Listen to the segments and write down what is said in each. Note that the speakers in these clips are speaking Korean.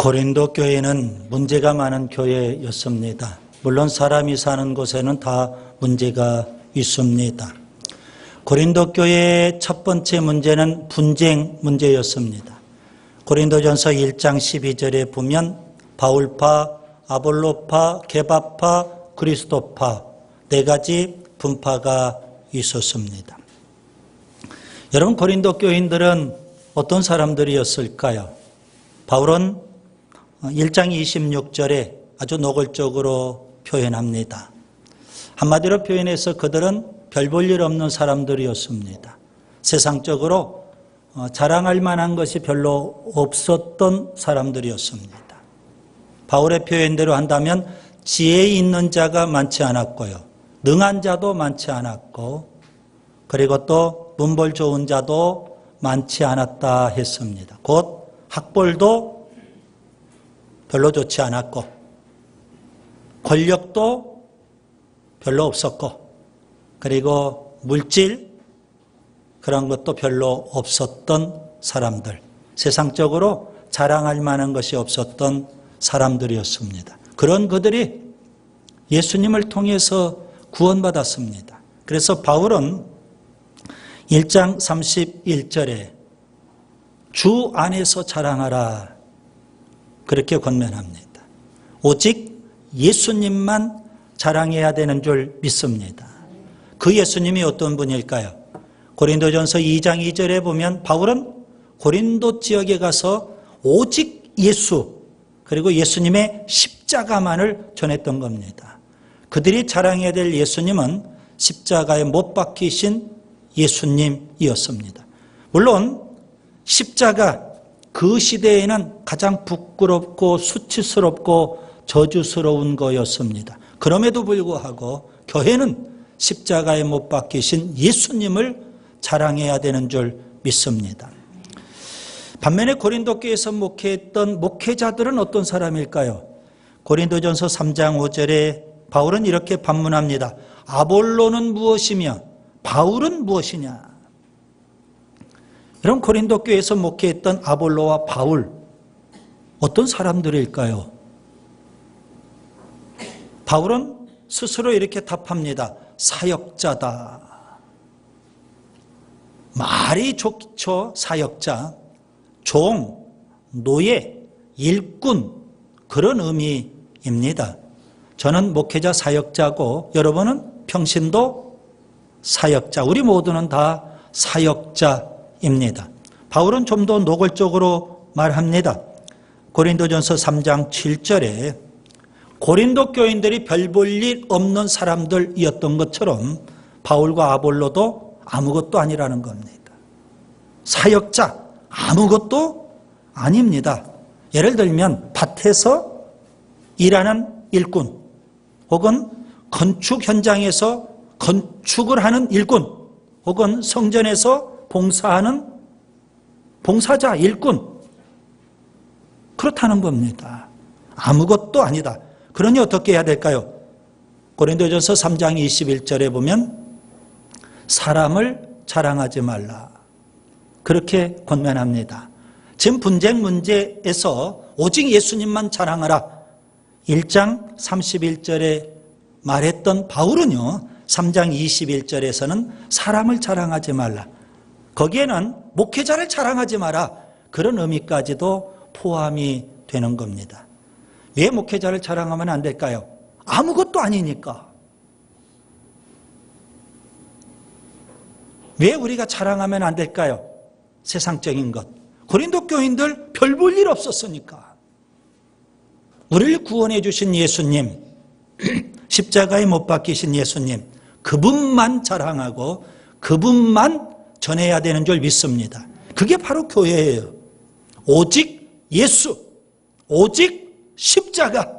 고린도 교회는 문제가 많은 교회였습니다. 물론 사람이 사는 곳에는 다 문제가 있습니다. 고린도 교회의 첫 번째 문제는 분쟁 문제였습니다. 고린도전서 1장 12절에 보면 바울파, 아볼로파, 게바파, 그리스도파 네 가지 분파가 있었습니다. 여러분, 고린도 교인들은 어떤 사람들이었을까요? 바울은 1장 26절에 아주 노골적으로 표현합니다. 한마디로 표현해서 그들은 별 볼 일 없는 사람들이었습니다. 세상적으로 자랑할 만한 것이 별로 없었던 사람들이었습니다. 바울의 표현대로 한다면 지혜 있는 자가 많지 않았고요. 능한 자도 많지 않았고, 그리고 또 문벌 좋은 자도 많지 않았다 했습니다. 곧 학벌도 별로 좋지 않았고, 권력도 별로 없었고, 그리고 물질 그런 것도 별로 없었던 사람들, 세상적으로 자랑할 만한 것이 없었던 사람들이었습니다. 그런 그들이 예수님을 통해서 구원받았습니다. 그래서 바울은 1장 31절에 주 안에서 자랑하라 그렇게 권면합니다. 오직 예수님만 자랑해야 되는 줄 믿습니다. 그 예수님이 어떤 분일까요? 고린도전서 2장 2절에 보면 바울은 고린도 지역에 가서 오직 예수 그리고 예수님의 십자가만을 전했던 겁니다. 그들이 자랑해야 될 예수님은 십자가에 못 박히신 예수님이었습니다. 물론 십자가 그 시대에는 가장 부끄럽고 수치스럽고 저주스러운 거였습니다. 그럼에도 불구하고 교회는 십자가에 못 박히신 예수님을 자랑해야 되는 줄 믿습니다. 반면에 고린도 교회에서 목회했던 목회자들은 어떤 사람일까요? 고린도전서 3장 5절에 바울은 이렇게 반문합니다. 아볼로는 무엇이며 바울은 무엇이냐? 이런 고린도 교회에서 목회했던 아볼로와 바울 어떤 사람들일까요? 바울은 스스로 이렇게 답합니다. 사역자다. 말이 좋죠. 사역자, 종, 노예, 일꾼 그런 의미입니다. 저는 목회자 사역자고 여러분은 평신도 사역자, 우리 모두는 다 사역자입니다. 바울은 좀 더 노골적으로 말합니다. 고린도전서 3장 7절에 고린도 교인들이 별 볼 일 없는 사람들이었던 것처럼 바울과 아볼로도 아무것도 아니라는 겁니다. 사역자 아무것도 아닙니다. 예를 들면 밭에서 일하는 일꾼 혹은 건축 현장에서 건축을 하는 일꾼 혹은 성전에서 봉사하는 봉사자, 일꾼 그렇다는 겁니다. 아무것도 아니다. 그러니 어떻게 해야 될까요? 고린도전서 3장 21절에 보면 사람을 자랑하지 말라 그렇게 권면합니다. 지금 분쟁 문제에서 오직 예수님만 자랑하라 1장 31절에 말했던 바울은요 3장 21절에서는 사람을 자랑하지 말라, 거기에는 목회자를 자랑하지 마라 그런 의미까지도 포함이 되는 겁니다. 왜 목회자를 자랑하면 안 될까요? 아무것도 아니니까. 왜 우리가 자랑하면 안 될까요? 세상적인 것. 고린도 교인들 별 볼 일 없었으니까. 우리를 구원해 주신 예수님, 십자가에 못 박히신 예수님, 그분만 자랑하고 그분만 전해야 되는 줄 믿습니다. 그게 바로 교회예요. 오직 예수, 오직 십자가.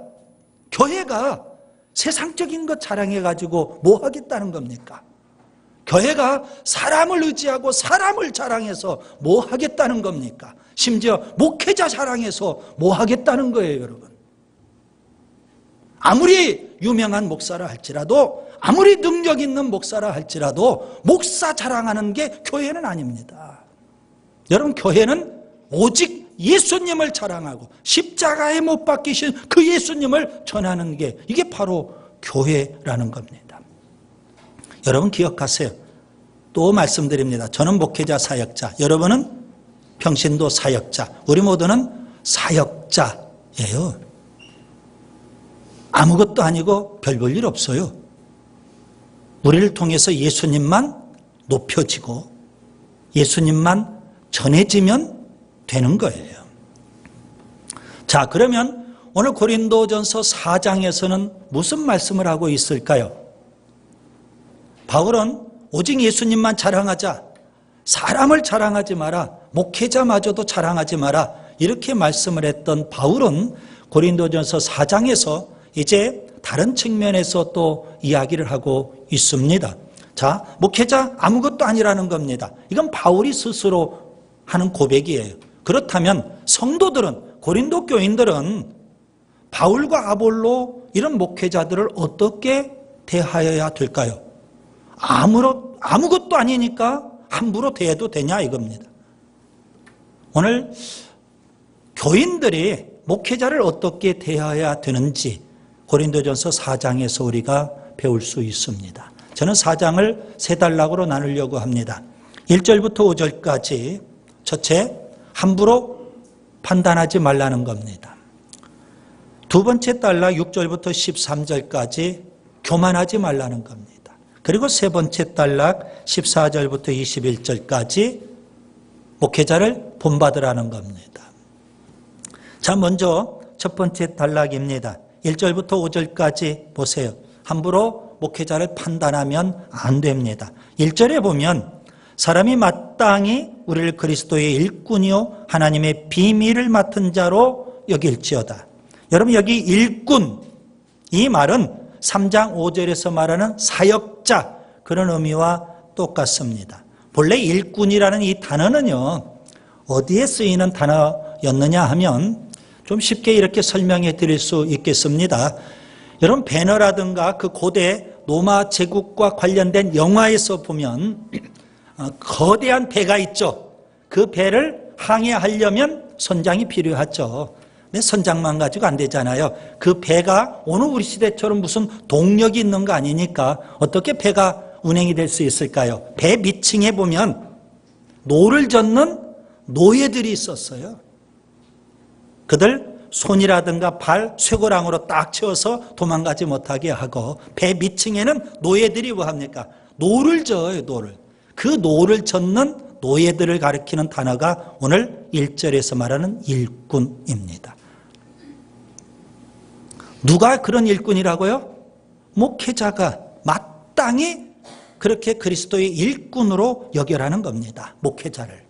교회가 세상적인 것 자랑해가지고 뭐 하겠다는 겁니까? 교회가 사람을 의지하고 사람을 자랑해서 뭐 하겠다는 겁니까? 심지어 목회자 자랑해서 뭐 하겠다는 거예요, 여러분. 아무리 유명한 목사라 할지라도, 아무리 능력 있는 목사라 할지라도 목사 자랑하는 게 교회는 아닙니다. 여러분, 교회는 오직 예수님을 자랑하고 십자가에 못 박히신 그 예수님을 전하는 게 이게 바로 교회라는 겁니다. 여러분 기억하세요. 또 말씀드립니다. 저는 목회자 사역자, 여러분은 평신도 사역자, 우리 모두는 사역자예요. 아무것도 아니고 별 볼 일 없어요. 우리를 통해서 예수님만 높여지고 예수님만 전해지면 되는 거예요. 자, 그러면 오늘 고린도전서 4장에서는 무슨 말씀을 하고 있을까요? 바울은 오직 예수님만 자랑하자, 사람을 자랑하지 마라, 목회자마저도 자랑하지 마라, 이렇게 말씀을 했던 바울은 고린도전서 4장에서 이제 다른 측면에서 또 이야기를 하고 있습니다. 자, 목회자 아무것도 아니라는 겁니다. 이건 바울이 스스로 하는 고백이에요. 그렇다면 성도들은, 고린도 교인들은 바울과 아볼로 이런 목회자들을 어떻게 대하여야 될까요? 아무것도 아니니까 함부로 대해도 되냐 이겁니다. 오늘 교인들이 목회자를 어떻게 대해야 되는지 고린도전서 4장에서 우리가 배울 수 있습니다. 저는 4장을 세 단락으로 나누려고 합니다. 1절부터 5절까지 첫째, 함부로 판단하지 말라는 겁니다. 두 번째 단락 6절부터 13절까지 교만하지 말라는 겁니다. 그리고 세 번째 단락 14절부터 21절까지 목회자를 본받으라는 겁니다. 자, 먼저 첫 번째 단락입니다. 1절부터 5절까지 보세요. 함부로 목회자를 판단하면 안 됩니다. 1절에 보면 사람이 마땅히 우리를 그리스도의 일꾼이요 하나님의 비밀을 맡은 자로 여길지어다. 여러분 여기 일꾼, 이 말은 3장 5절에서 말하는 사역자, 그런 의미와 똑같습니다. 본래 일꾼이라는 이 단어는요, 어디에 쓰이는 단어였느냐 하면 좀 쉽게 이렇게 설명해 드릴 수 있겠습니다. 여러분 배너라든가 그 고대 로마 제국과 관련된 영화에서 보면 거대한 배가 있죠. 그 배를 항해하려면 선장이 필요하죠. 근데 선장만 가지고 안 되잖아요. 그 배가 오늘 우리 시대처럼 무슨 동력이 있는 거 아니니까 어떻게 배가 운행이 될 수 있을까요? 배 밑층에 보면 노를 젓는 노예들이 있었어요. 그들 손이라든가 발, 쇠고랑으로 딱 채워서 도망가지 못하게 하고, 배 밑층에는 노예들이 뭐 합니까? 노를 저어요, 노를. 그 노를 젓는 노예들을 가리키는 단어가 오늘 1절에서 말하는 일꾼입니다. 누가 그런 일꾼이라고요? 목회자가 마땅히 그렇게 그리스도의 일꾼으로 여겨라는 겁니다. 목회자를.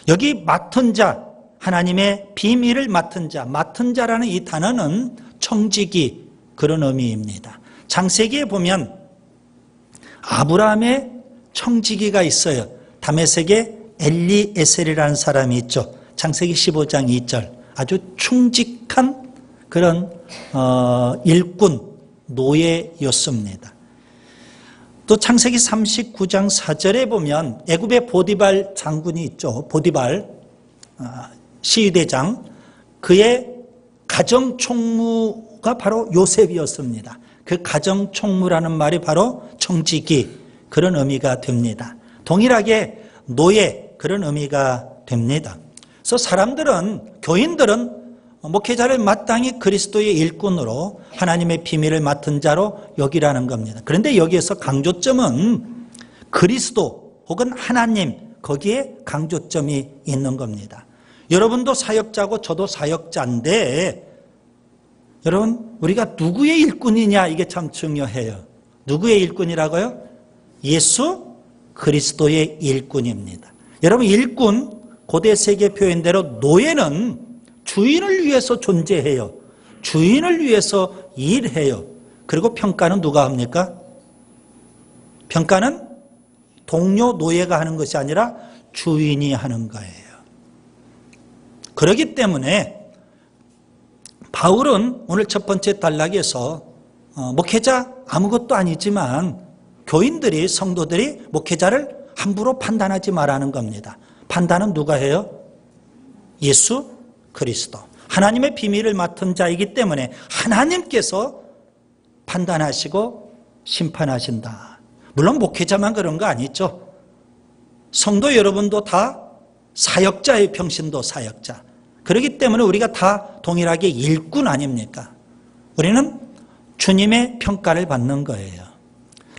여기 맡은 자, 하나님의 비밀을 맡은 자, 맡은 자라는 이 단어는 청지기, 그런 의미입니다. 창세기에 보면 아브라함의 청지기가 있어요. 다메섹에 엘리에셀이라는 사람이 있죠. 창세기 15장 2절. 아주 충직한 그런 일꾼, 노예였습니다. 또 창세기 39장 4절에 보면 애굽의 보디발 장군이 있죠. 보디발 시위대장, 그의 가정총무가 바로 요셉이었습니다. 그 가정총무라는 말이 바로 청지기, 그런 의미가 됩니다. 동일하게 노예, 그런 의미가 됩니다. 그래서 사람들은, 교인들은 목회자를 마땅히 그리스도의 일꾼으로 하나님의 비밀을 맡은 자로 여기라는 겁니다. 그런데 여기에서 강조점은 그리스도 혹은 하나님, 거기에 강조점이 있는 겁니다. 여러분도 사역자고 저도 사역자인데, 여러분 우리가 누구의 일꾼이냐, 이게 참 중요해요. 누구의 일꾼이라고요? 예수 그리스도의 일꾼입니다. 여러분 일꾼, 고대 세계 표현대로 노예는 주인을 위해서 존재해요. 주인을 위해서 일해요. 그리고 평가는 누가 합니까? 평가는 동료 노예가 하는 것이 아니라 주인이 하는 거예요. 그렇기 때문에 바울은 오늘 첫 번째 단락에서 목회자 아무것도 아니지만 교인들이, 성도들이 목회자를 함부로 판단하지 말라는 겁니다. 판단은 누가 해요? 예수 그리스도. 하나님의 비밀을 맡은 자이기 때문에 하나님께서 판단하시고 심판하신다. 물론 목회자만 그런 거 아니죠. 성도 여러분도 다 사역자의 평신도 사역자. 그렇기 때문에 우리가 다 동일하게 일꾼 아닙니까? 우리는 주님의 평가를 받는 거예요.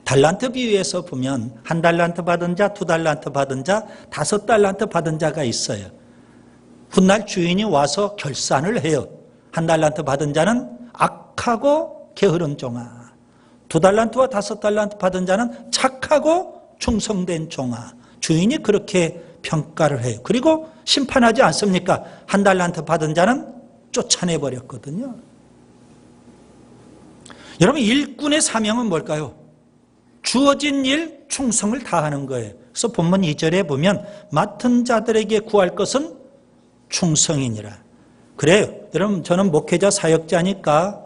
달란트 비유에서 보면 1달란트 받은 자, 2달란트 받은 자, 5달란트 받은 자가 있어요. 훗날 주인이 와서 결산을 해요. 1달란트 받은 자는 악하고 게으른 종아, 2달란트와 5달란트 받은 자는 착하고 충성된 종아. 주인이 그렇게 평가를 해요. 그리고 심판하지 않습니까? 1달란트 받은 자는 쫓아내버렸거든요. 여러분, 일꾼의 사명은 뭘까요? 주어진 일 충성을 다하는 거예요. 그래서 본문 2절에 보면 맡은 자들에게 구할 것은 충성이니라. 그래요. 여러분, 저는 목회자 사역자니까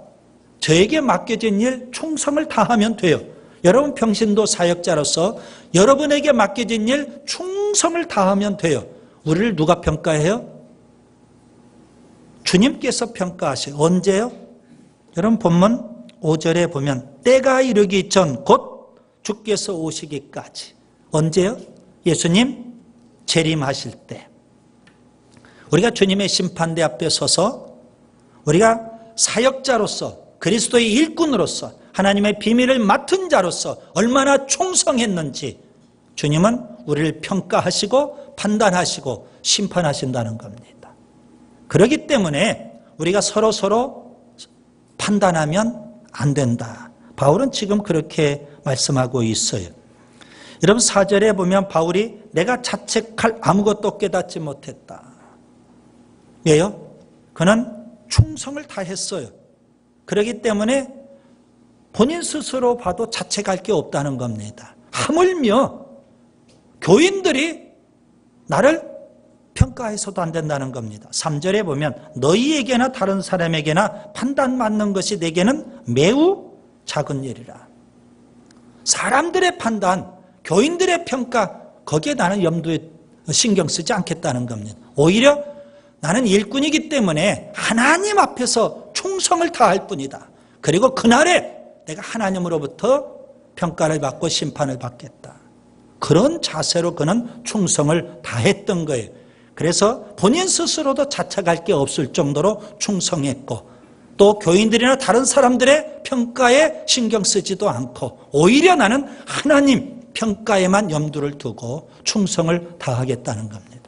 저에게 맡겨진 일 충성을 다하면 돼요. 여러분 평신도 사역자로서 여러분에게 맡겨진 일 충성을 다하면 돼요. 우리를 누가 평가해요? 주님께서 평가하세요. 언제요? 여러분 본문 5절에 보면 때가 이르기 전 곧 주께서 오시기까지. 언제요? 예수님 재림하실 때. 우리가 주님의 심판대 앞에 서서 우리가 사역자로서 그리스도의 일꾼으로서 하나님의 비밀을 맡은 자로서 얼마나 충성했는지 주님은 우리를 평가하시고 판단하시고 심판하신다는 겁니다. 그렇기 때문에 우리가 서로 판단하면 안 된다. 바울은 지금 그렇게 말씀하고 있어요. 여러분 4절에 보면 바울이 내가 자책할 아무것도 깨닫지 못했다. 왜요? 그는 충성을 다했어요. 그렇기 때문에 본인 스스로 봐도 자책할 게 없다는 겁니다. 하물며 교인들이 나를 평가해서도 안 된다는 겁니다. 3절에 보면 너희에게나 다른 사람에게나 판단 맞는 것이 내게는 매우 작은 일이라. 사람들의 판단, 교인들의 평가, 거기에 나는 염두에 신경 쓰지 않겠다는 겁니다. 오히려 나는 일꾼이기 때문에 하나님 앞에서 충성을 다할 뿐이다. 그리고 그날에 내가 하나님으로부터 평가를 받고 심판을 받겠다. 그런 자세로 그는 충성을 다했던 거예요. 그래서 본인 스스로도 자책할 게 없을 정도로 충성했고 또 교인들이나 다른 사람들의 평가에 신경 쓰지도 않고 오히려 나는 하나님 평가에만 염두를 두고 충성을 다하겠다는 겁니다.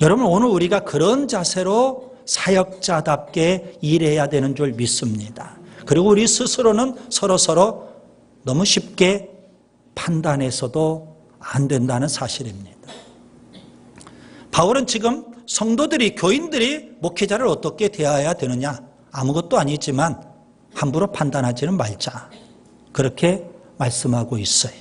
여러분 오늘 우리가 그런 자세로 사역자답게 일해야 되는 줄 믿습니다. 그리고 우리 스스로는 서로 너무 쉽게 판단해서도 안 된다는 사실입니다. 바울은 지금 성도들이 교인들이 목회자를 어떻게 대해야 되느냐 아무것도 아니지만 함부로 판단하지는 말자 그렇게 말씀하고 있어요.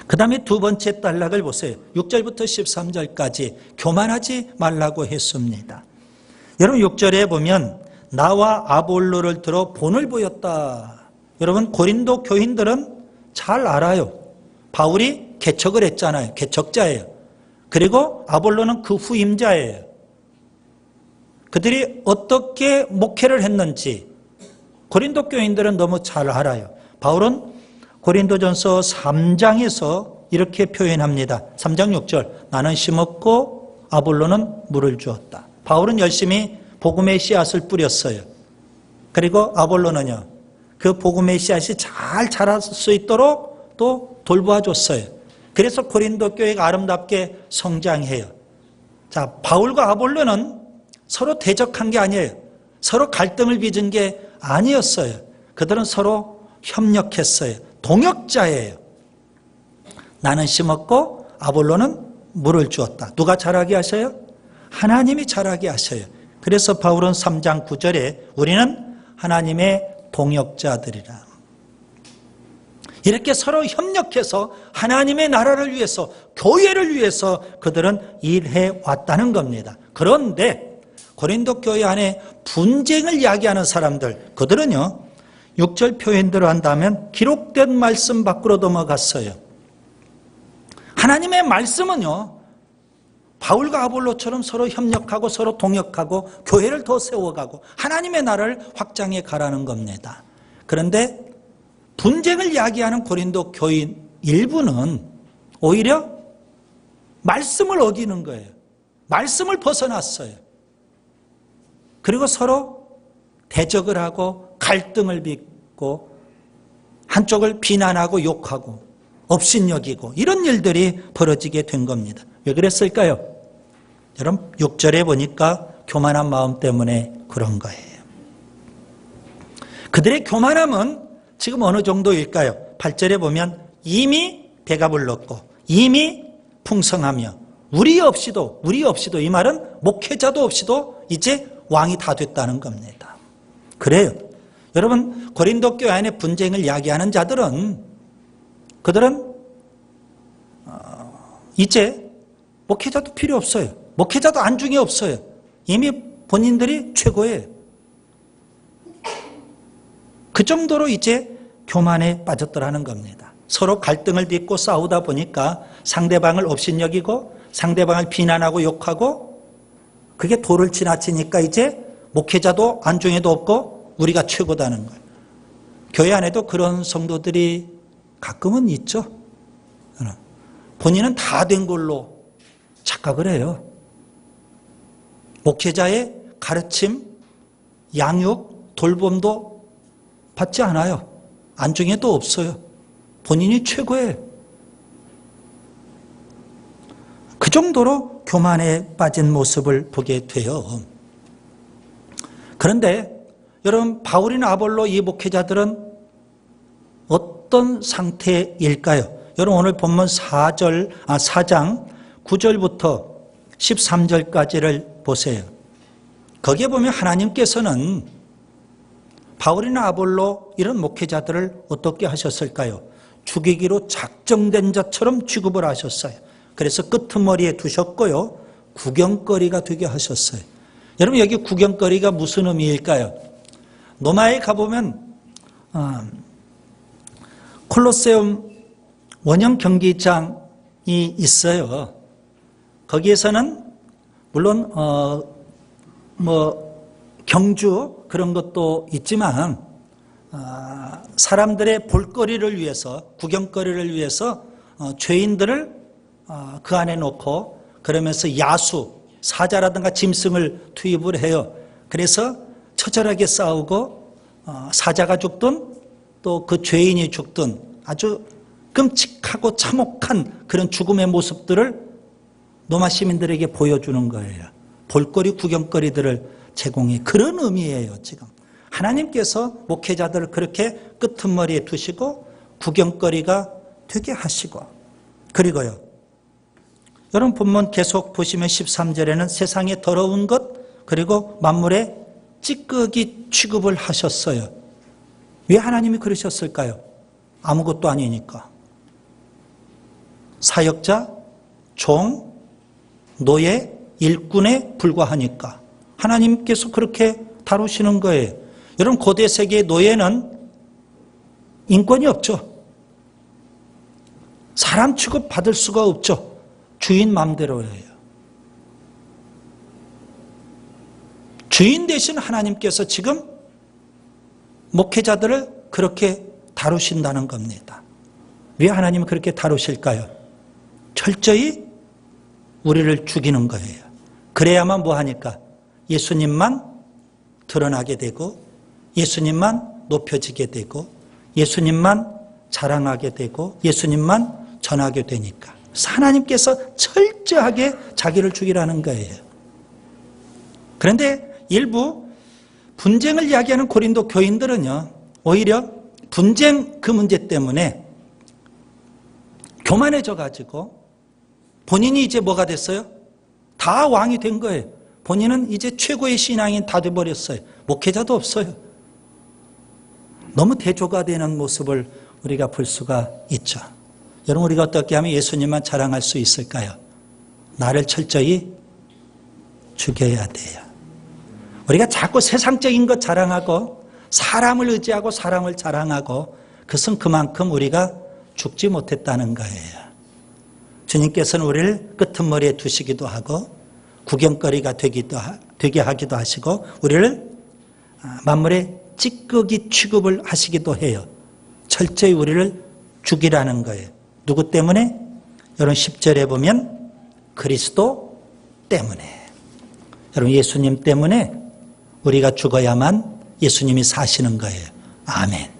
그 다음에 두 번째 단락을 보세요. 6절부터 13절까지 교만하지 말라고 했습니다. 여러분 6절에 보면 나와 아볼로를 들어 본을 보였다. 여러분 고린도 교인들은 잘 알아요. 바울이 개척을 했잖아요. 개척자예요. 그리고 아볼로는 그 후임자예요. 그들이 어떻게 목회를 했는지 고린도 교인들은 너무 잘 알아요. 바울은 고린도전서 3장에서 이렇게 표현합니다. 3장 6절 나는 심었고 아볼로는 물을 주었다. 바울은 열심히 복음의 씨앗을 뿌렸어요. 그리고 아볼로는요. 그 복음의 씨앗이 잘 자랄 수 있도록 또 돌보아줬어요. 그래서 고린도 교회가 아름답게 성장해요. 자, 바울과 아볼로는 서로 대적한 게 아니에요. 서로 갈등을 빚은 게 아니었어요. 그들은 서로 협력했어요. 동역자예요. 나는 심었고 아볼로는 물을 주었다. 누가 자라게 하셔요? 하나님이 자라게 하셔요. 그래서 바울은 3장 9절에 우리는 하나님의 동역자들이라. 이렇게 서로 협력해서 하나님의 나라를 위해서 교회를 위해서 그들은 일해 왔다는 겁니다. 그런데 고린도 교회 안에 분쟁을 이야기하는 사람들 그들은요 6절 표현대로 한다면 기록된 말씀 밖으로 넘어갔어요. 하나님의 말씀은요 바울과 아볼로처럼 서로 협력하고 서로 동역하고 교회를 더 세워가고 하나님의 나라를 확장해 가라는 겁니다. 그런데 분쟁을 야기하는 고린도 교인 일부는 오히려 말씀을 어기는 거예요. 말씀을 벗어났어요. 그리고 서로 대적을 하고 갈등을 빚고 한쪽을 비난하고 욕하고 업신여기고 이런 일들이 벌어지게 된 겁니다. 왜 그랬을까요? 여러분 6절에 보니까 교만한 마음 때문에 그런 거예요. 그들의 교만함은 지금 어느 정도일까요? 8절에 보면 이미 배가 불렀고 이미 풍성하며 우리 없이도 이 말은 목회자도 없이도 이제 왕이 다 됐다는 겁니다. 그래요. 여러분 고린도 교회 안에 분쟁을 야기하는 자들은 그들은 이제 목회자도 필요 없어요. 목회자도 안중에 없어요. 이미 본인들이 최고예요. 그 정도로 이제 교만에 빠졌더라는 겁니다. 서로 갈등을 빚고 싸우다 보니까 상대방을 업신여기고 상대방을 비난하고 욕하고 그게 도를 지나치니까 이제 목회자도 안중에도 없고 우리가 최고다는 거예요. 교회 안에도 그런 성도들이 가끔은 있죠. 본인은 다 된 걸로 착각을 해요. 목회자의 가르침, 양육, 돌봄도 받지 않아요. 안중에도 없어요. 본인이 최고예요. 그 정도로 교만에 빠진 모습을 보게 돼요. 그런데 여러분 바울이나 아볼로 이 목회자들은 어떤 상태일까요? 여러분 오늘 본문 4장 9절부터 13절까지를 보세요. 거기에 보면 하나님께서는 바울이나 아볼로 이런 목회자들을 어떻게 하셨을까요? 죽이기로 작정된 자처럼 취급을 하셨어요. 그래서 끄트머리에 두셨고요. 구경거리가 되게 하셨어요. 여러분 여기 구경거리가 무슨 의미일까요? 로마에 가보면 콜로세움 원형 경기장이 있어요. 거기에서는 물론 경주 그런 것도 있지만 사람들의 볼거리를 위해서 구경거리를 위해서 죄인들을 그 안에 놓고 그러면서 야수 사자라든가 짐승을 투입을 해요. 그래서 처절하게 싸우고 사자가 죽든 또 그 죄인이 죽든 아주 끔찍하고 참혹한 그런 죽음의 모습들을 로마 시민들에게 보여주는 거예요. 볼거리 구경거리들을 제공해. 그런 의미예요. 지금 하나님께서 목회자들을 그렇게 끄트머리에 두시고 구경거리가 되게 하시고 그리고요. 여러분 본문 계속 보시면 13절에는 세상의 더러운 것 그리고 만물의 찌꺼기 취급을 하셨어요. 왜 하나님이 그러셨을까요? 아무것도 아니니까. 사역자, 종, 노예, 일꾼에 불과하니까. 하나님께서 그렇게 다루시는 거예요. 여러분 고대 세계의 노예는 인권이 없죠. 사람 취급 받을 수가 없죠. 주인 맘대로예요. 주인 대신 하나님께서 지금 목회자들을 그렇게 다루신다는 겁니다. 왜 하나님은 그렇게 다루실까요? 철저히 우리를 죽이는 거예요. 그래야만 뭐하니까? 예수님만 드러나게 되고 예수님만 높여지게 되고 예수님만 자랑하게 되고 예수님만 전하게 되니까. 하나님께서 철저하게 자기를 죽이라는 거예요. 그런데 일부 분쟁을 이야기하는 고린도 교인들은요, 오히려 분쟁 그 문제 때문에 교만해져 가지고 본인이 이제 뭐가 됐어요? 다 왕이 된 거예요. 본인은 이제 최고의 신앙인 다 돼버렸어요. 목회자도 없어요. 너무 대조가 되는 모습을 우리가 볼 수가 있죠. 여러분 우리가 어떻게 하면 예수님만 자랑할 수 있을까요? 나를 철저히 죽여야 돼요. 우리가 자꾸 세상적인 것 자랑하고 사람을 의지하고 사람을 자랑하고 그것은 그만큼 우리가 죽지 못했다는 거예요. 주님께서는 우리를 끄트머리에 두시기도 하고 구경거리가 되게 하기도 하시고 우리를 만물의 찌꺼기 취급을 하시기도 해요. 철저히 우리를 죽이라는 거예요. 누구 때문에? 여러분 10절에 보면 그리스도 때문에. 여러분 예수님 때문에 우리가 죽어야만 예수님이 사시는 거예요. 아멘.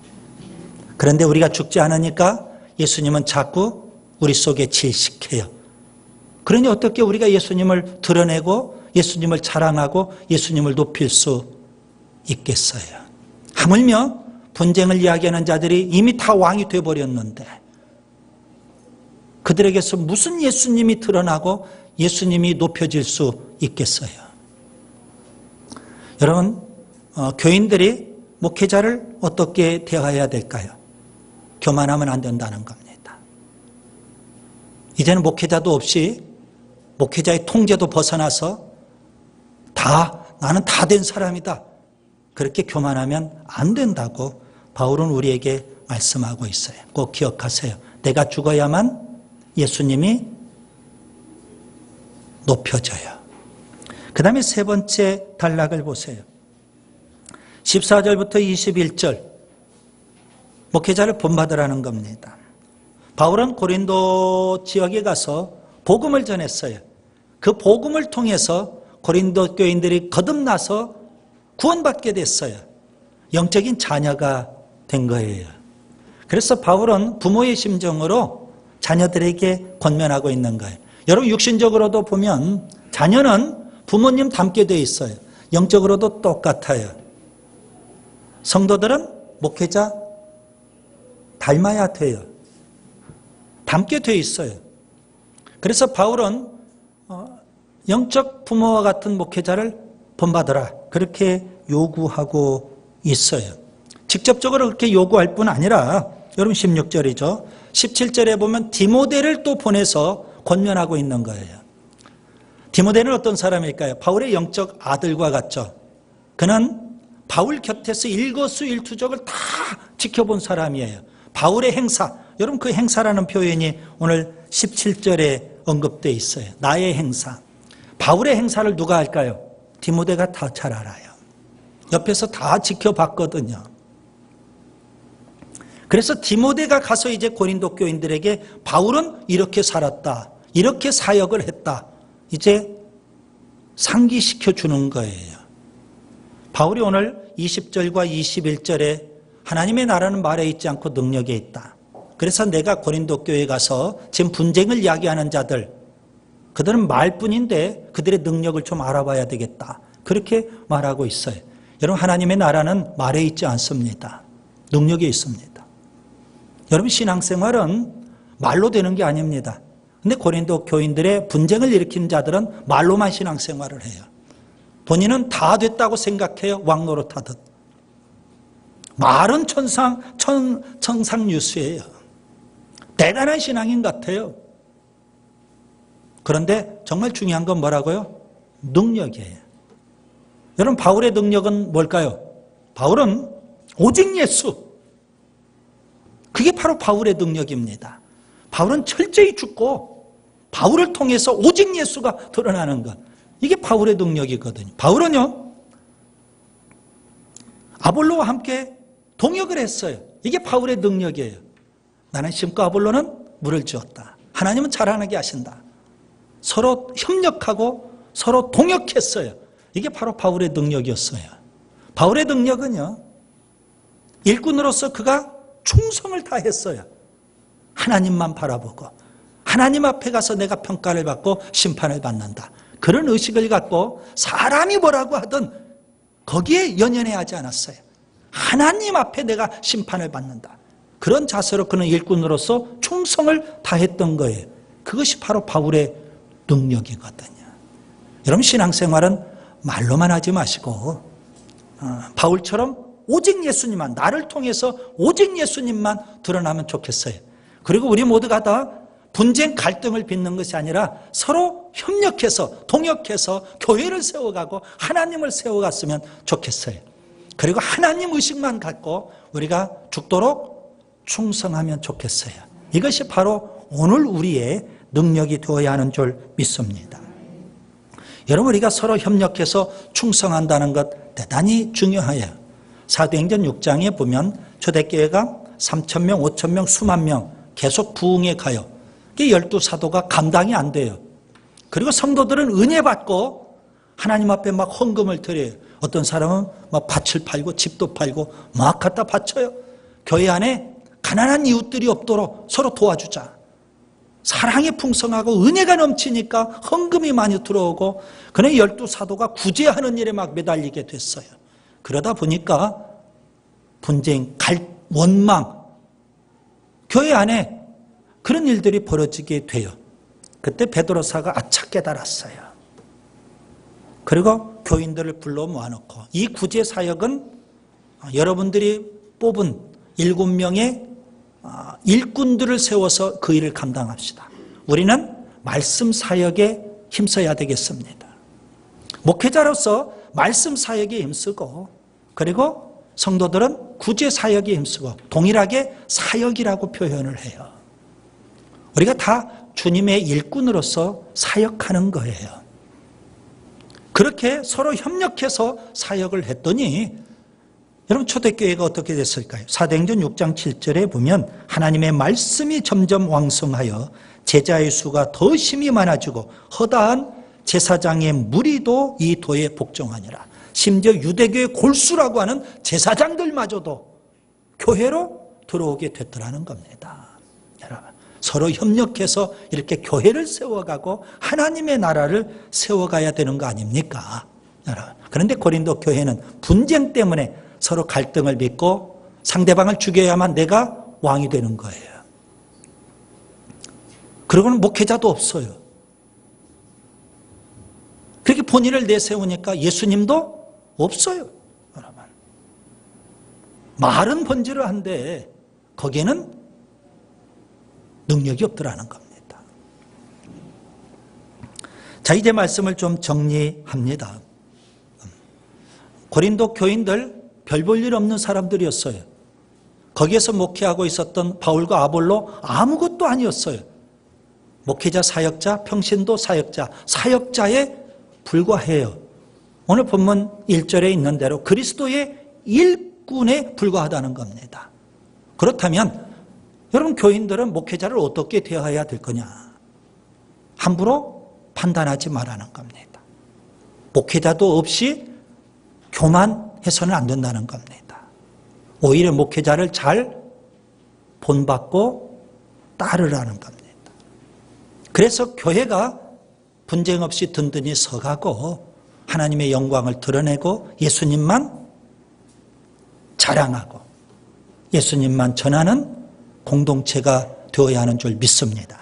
그런데 우리가 죽지 않으니까 예수님은 자꾸 우리 속에 질식해요. 그러니 어떻게 우리가 예수님을 드러내고 예수님을 자랑하고 예수님을 높일 수 있겠어요? 하물며 분쟁을 이야기하는 자들이 이미 다 왕이 되어버렸는데 그들에게서 무슨 예수님이 드러나고 예수님이 높여질 수 있겠어요? 여러분, 교인들이 목회자를 어떻게 대해야 될까요? 교만하면 안 된다는 겁니다. 이제는 목회자도 없이 목회자의 통제도 벗어나서 나는 다 된 사람이다. 그렇게 교만하면 안 된다고 바울은 우리에게 말씀하고 있어요. 꼭 기억하세요. 내가 죽어야만 예수님이 높여져요. 그 다음에 세 번째 단락을 보세요. 14절부터 21절 목회자를 본받으라는 겁니다. 바울은 고린도 지역에 가서 복음을 전했어요. 그 복음을 통해서 고린도 교인들이 거듭나서 구원받게 됐어요. 영적인 자녀가 된 거예요. 그래서 바울은 부모의 심정으로 자녀들에게 권면하고 있는 거예요. 여러분 육신적으로도 보면 자녀는 부모님 닮게 돼 있어요. 영적으로도 똑같아요. 성도들은 목회자 닮아야 돼요. 닮게 돼 있어요. 그래서 바울은 영적 부모와 같은 목회자를 본받으라 그렇게 요구하고 있어요. 직접적으로 그렇게 요구할 뿐 아니라 여러분 16절이죠. 17절에 보면 디모데를 또 보내서 권면하고 있는 거예요. 디모데는 어떤 사람일까요? 바울의 영적 아들과 같죠. 그는 바울 곁에서 일거수일투족을 다 지켜본 사람이에요. 바울의 행사, 여러분 그 행사라는 표현이 오늘 17절에 언급되어 있어요. 나의 행사. 바울의 행사를 누가 할까요? 디모데가 다 잘 알아요. 옆에서 다 지켜봤거든요. 그래서 디모데가 가서 이제 고린도 교인들에게 바울은 이렇게 살았다. 이렇게 사역을 했다. 이제 상기시켜 주는 거예요. 바울이 오늘 20절과 21절에 하나님의 나라는 말에 있지 않고 능력에 있다. 그래서 내가 고린도 교회에 가서 지금 분쟁을 이야기하는 자들, 그들은 말뿐인데 그들의 능력을 좀 알아봐야 되겠다. 그렇게 말하고 있어요. 여러분 하나님의 나라는 말에 있지 않습니다. 능력에 있습니다. 여러분 신앙생활은 말로 되는 게 아닙니다. 근데 고린도 교인들의 분쟁을 일으키는 자들은 말로만 신앙생활을 해요. 본인은 다 됐다고 생각해요. 왕노릇하듯. 말은 천상유수예요. 대단한 신앙인 같아요. 그런데 정말 중요한 건 뭐라고요? 능력이에요. 여러분 바울의 능력은 뭘까요? 바울은 오직 예수. 그게 바로 바울의 능력입니다. 바울은 철저히 죽고 바울을 통해서 오직 예수가 드러나는 것. 이게 바울의 능력이거든요. 바울은요. 아볼로와 함께 동역을 했어요. 이게 바울의 능력이에요. 나는 심고 아볼로는 물을 주었다. 하나님은 자라나게 하신다. 서로 협력하고 서로 동역했어요. 이게 바로 바울의 능력이었어요. 바울의 능력은요. 일꾼으로서 그가 충성을 다했어요. 하나님만 바라보고 하나님 앞에 가서 내가 평가를 받고 심판을 받는다. 그런 의식을 갖고 사람이 뭐라고 하든 거기에 연연해하지 않았어요. 하나님 앞에 내가 심판을 받는다. 그런 자세로 그는 일꾼으로서 충성을 다했던 거예요. 그것이 바로 바울의 능력이거든요. 여러분 신앙생활은 말로만 하지 마시고 바울처럼 오직 예수님만, 나를 통해서 오직 예수님만 드러나면 좋겠어요. 그리고 우리 모두가 다 분쟁 갈등을 빚는 것이 아니라 서로 협력해서 동역해서 교회를 세워가고 하나님을 세워갔으면 좋겠어요. 그리고 하나님 의식만 갖고 우리가 죽도록 충성하면 좋겠어요. 이것이 바로 오늘 우리의 능력이 되어야 하는 줄 믿습니다. 여러분, 우리가 서로 협력해서 충성한다는 것 대단히 중요해요. 사도행전 6장에 보면 초대교회가 3,000명, 5,000명, 수만 명 계속 부흥해 가요. 이게 12사도가 감당이 안 돼요. 그리고 성도들은 은혜 받고 하나님 앞에 막 헌금을 드려요. 어떤 사람은 막 밭을 팔고 집도 팔고 막 갖다 바쳐요. 교회 안에 가난한 이웃들이 없도록 서로 도와주자. 사랑이 풍성하고 은혜가 넘치니까 헌금이 많이 들어오고, 그는 12사도가 구제하는 일에 막 매달리게 됐어요. 그러다 보니까 분쟁, 원망, 교회 안에 그런 일들이 벌어지게 돼요. 그때 베드로사가 아차 깨달았어요. 그리고 교인들을 불러 모아놓고, 이 구제 사역은 여러분들이 뽑은 7명의 일꾼들을 세워서 그 일을 감당합시다. 우리는 말씀 사역에 힘써야 되겠습니다. 목회자로서 말씀 사역에 힘쓰고, 그리고 성도들은 구제 사역에 힘쓰고, 동일하게 사역이라고 표현을 해요. 우리가 다 주님의 일꾼으로서 사역하는 거예요. 그렇게 서로 협력해서 사역을 했더니 여러분, 초대교회가 어떻게 됐을까요? 사도행전 6장 7절에 보면 하나님의 말씀이 점점 왕성하여 제자의 수가 더 심히 많아지고 허다한 제사장의 무리도 이 도에 복종하니라. 심지어 유대교의 골수라고 하는 제사장들마저도 교회로 들어오게 됐더라는 겁니다. 여러분, 서로 협력해서 이렇게 교회를 세워가고 하나님의 나라를 세워가야 되는 거 아닙니까? 여러분, 그런데 고린도 교회는 분쟁 때문에 서로 갈등을 빚고 상대방을 죽여야만 내가 왕이 되는 거예요. 그러고는 목회자도 없어요. 그렇게 본인을 내세우니까 예수님도 없어요. 여러분, 말은 번지르한데 거기에는 능력이 없더라는 겁니다. 자, 이제 말씀을 좀 정리합니다. 고린도 교인들 별 볼 일 없는 사람들이었어요. 거기에서 목회하고 있었던 바울과 아볼로 아무것도 아니었어요. 목회자, 사역자, 평신도 사역자, 사역자에 불과해요. 오늘 본문 1절에 있는 대로 그리스도의 일꾼에 불과하다는 겁니다. 그렇다면 여러분, 교인들은 목회자를 어떻게 대해야 될 거냐? 함부로 판단하지 말라는 겁니다. 목회자도 없이 교만해서는 안 된다는 겁니다. 오히려 목회자를 잘 본받고 따르라는 겁니다. 그래서 교회가 분쟁 없이 든든히 서가고 하나님의 영광을 드러내고 예수님만 자랑하고 예수님만 전하는 공동체가 되어야 하는 줄 믿습니다.